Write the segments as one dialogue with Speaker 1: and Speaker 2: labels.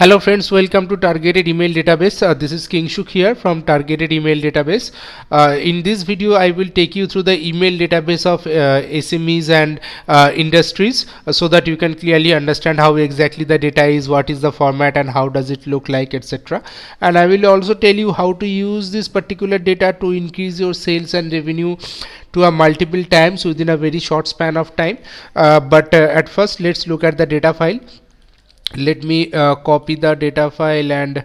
Speaker 1: Hello friends, welcome to Targeted Email Database. This is Kingshuk here from Targeted Email Database. In this video, I will take you through the email database of SMEs and industries so that you can clearly understand how exactly the data is, what is the format and how does it look like, etc. And I will also tell you how to use this particular data to increase your sales and revenue to a multiple times within a very short span of time. But at first, let's look at the data file. Let me copy the data file and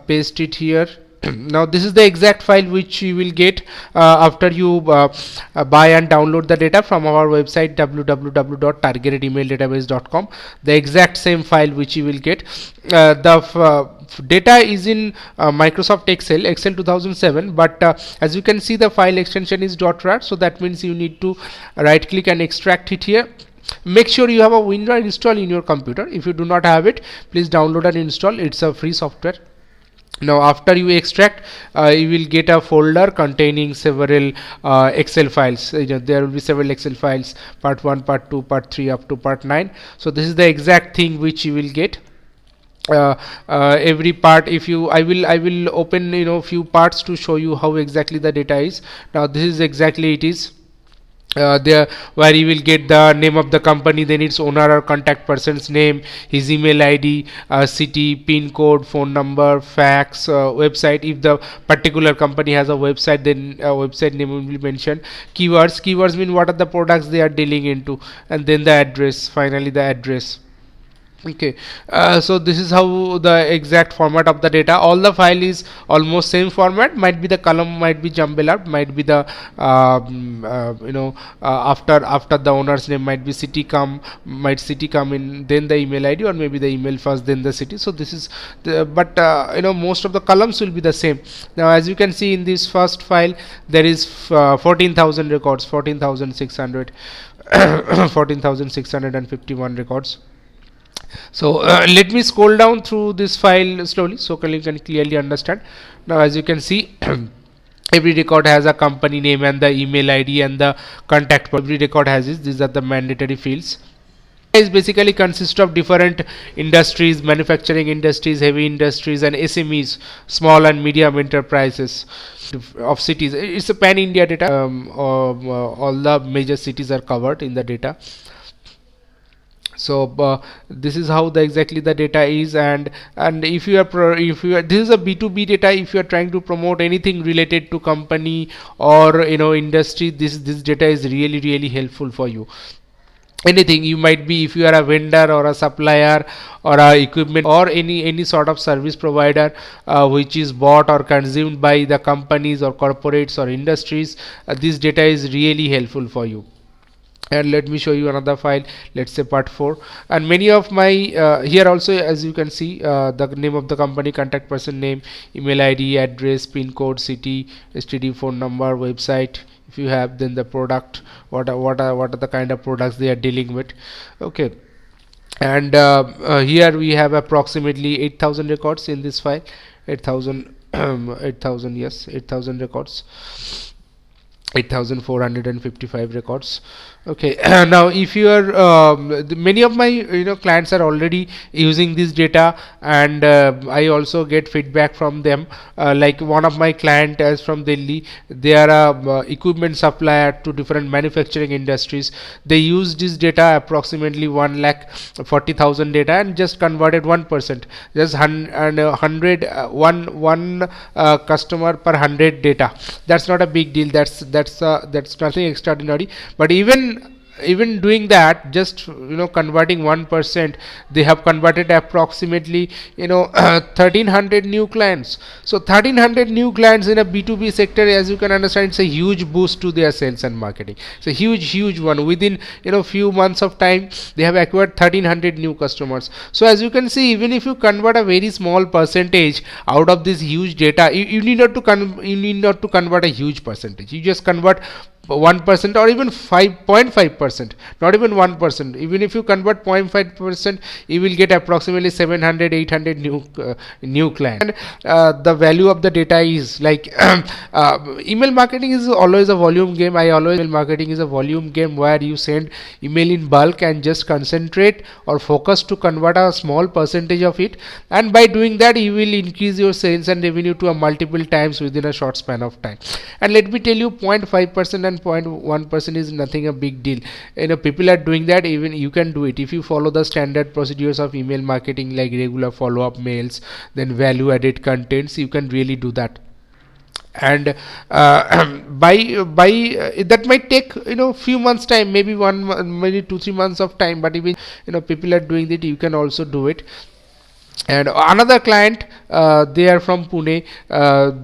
Speaker 1: paste it here. Now this is the exact file which you will get after you buy and download the data from our website www.targetedemaildatabase.com. the exact same file which you will get. The data is in Microsoft Excel 2007, but as you can see, the file extension is .rar, so that means you need to right click and extract it here. Make sure you have a WinRAR install in your computer. If you do not have it, please download and install. It's a free software. Now after you extract, you will get a folder containing several Excel files. There will be several Excel files, part 1, part 2, part 3 up to part 9. So this is the exact thing which you will get. Every part, if you I will open few parts to show you how exactly the data is. Now this is exactly it is. There where you will get the name of the company, then its owner or contact person's name, his email ID, city, pin code, phone number, fax, website. If the particular company has a website, then website name will be mentioned. Keywords mean what are the products they are dealing into, and then the address, finally the address. Okay, so this is how the exact format of the data. All the file is almost same format. Might be the column might be jumbled up, might be the after the owner's name might be city come in, then the email ID, or maybe the email first then the city. So this is but most of the columns will be the same. Now as you can see in this first file, there is 14,000 records, 14,600 14,651 records. So let me scroll down through this file slowly so you can clearly understand. Now as you can see, every record has a company name and the email ID and the contact. Every record has this. These are the mandatory fields. It basically consists of different industries: manufacturing industries, heavy industries, and SMEs, small and medium enterprises of cities. It's a pan-India data. All the major cities are covered in the data. So this is how exactly the data is, and if you are this is a B2B data. If you are trying to promote anything related to company or industry, this data is really helpful for you. Anything you might be, if you are a vendor or a supplier or a equipment or any sort of service provider which is bought or consumed by the companies or corporates or industries, this data is really helpful for you. And let me show you another file, let's say part 4, and many of my here also, as you can see, the name of the company, contact person name, email ID, address, pin code, city, STD, phone number, website. If you have, then the product, what are the kind of products they are dealing with. Okay, and here we have approximately 8,000 records in this file. 8,000 yes, 8,000 records, 8,455 records. Okay, now if you are many of my clients are already using this data, and I also get feedback from them. Like one of my client is from Delhi. They are a equipment supplier to different manufacturing industries. They use this data, approximately 1,40,000 data, and just converted 1%, just 100 one customer per 100 data. That's not a big deal. That's nothing extraordinary. But even doing that, just converting 1%, they have converted approximately 1,300 new clients. So 1,300 new clients in a B2B sector, as you can understand, it's a huge boost to their sales and marketing. It's a huge one. Within few months of time, they have acquired 1,300 new customers. So as you can see, even if you convert a very small percentage out of this huge data, you need not to convert a huge percentage. You just convert 1% or even 5.5%, not even 1%. Even if you convert 0.5%, you will get approximately 700 800 new clients. And the value of the data is like email marketing is always a volume game. I always email marketing is a volume game where you send email in bulk and just concentrate or focus to convert a small percentage of it, and by doing that you will increase your sales and revenue to a multiple times within a short span of time. And let me tell you, 0.5% and 0.1% is nothing a big deal. People are doing that. Even you can do it if you follow the standard procedures of email marketing, like regular follow-up mails, then value added contents. You can really do that. And by that might take few months time, maybe maybe 2 3 months of time, but even people are doing it, you can also do it. And another client, they are from Pune.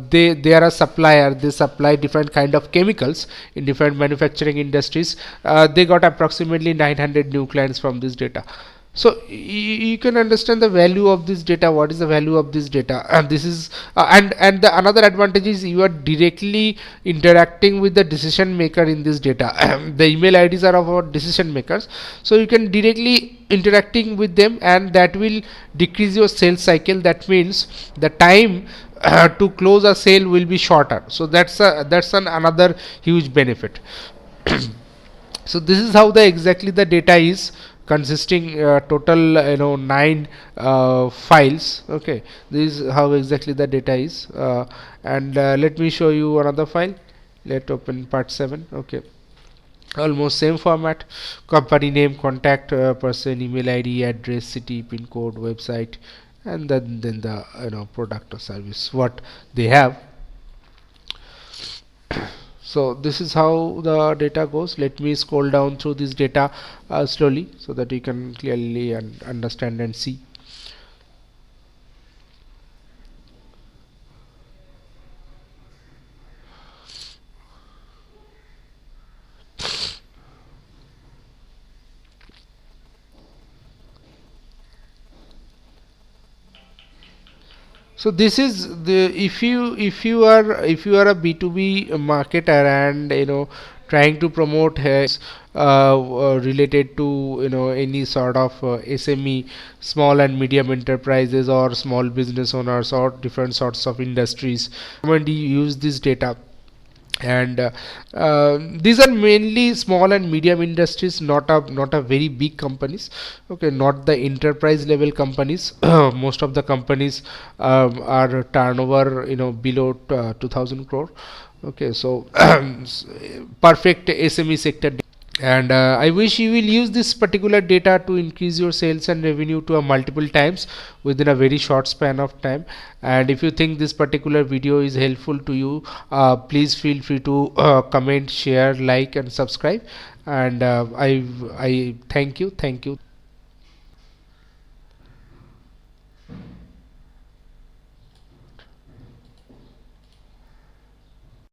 Speaker 1: They are a supplier. They supply different kind of chemicals in different manufacturing industries. They got approximately 900 new clients from this data. So you can understand the value of this data. What is the value of this data? And this is and the another advantage is you are directly interacting with the decision maker in this data. The email IDs are of our decision makers, so you can directly interacting with them, and that will decrease your sales cycle. That means the time to close a sale will be shorter. So that's another huge benefit. So this is how exactly the data is consisting total 9 files. Okay, this is how exactly the data is. And let me show you another file. Let's open part 7. Okay, almost same format: company name, contact person, email ID, address, city, pin code, website, and then the product or service what they have. So this is how the data goes. Let me scroll down through this data slowly, so that you can clearly understand and see. So this is the, if you are a B2B marketer and trying to promote related to any sort of SME, small and medium enterprises, or small business owners, or different sorts of industries, when you use this data. And these are mainly small and medium industries, not a very big companies. Okay, not the enterprise level companies. Most of the companies are turnover below 2000 crore. Okay, so perfect SME sector. And I wish you will use this particular data to increase your sales and revenue to a multiple times within a very short span of time. And if you think this particular video is helpful to you, please feel free to comment, share, like, and subscribe. And I thank you.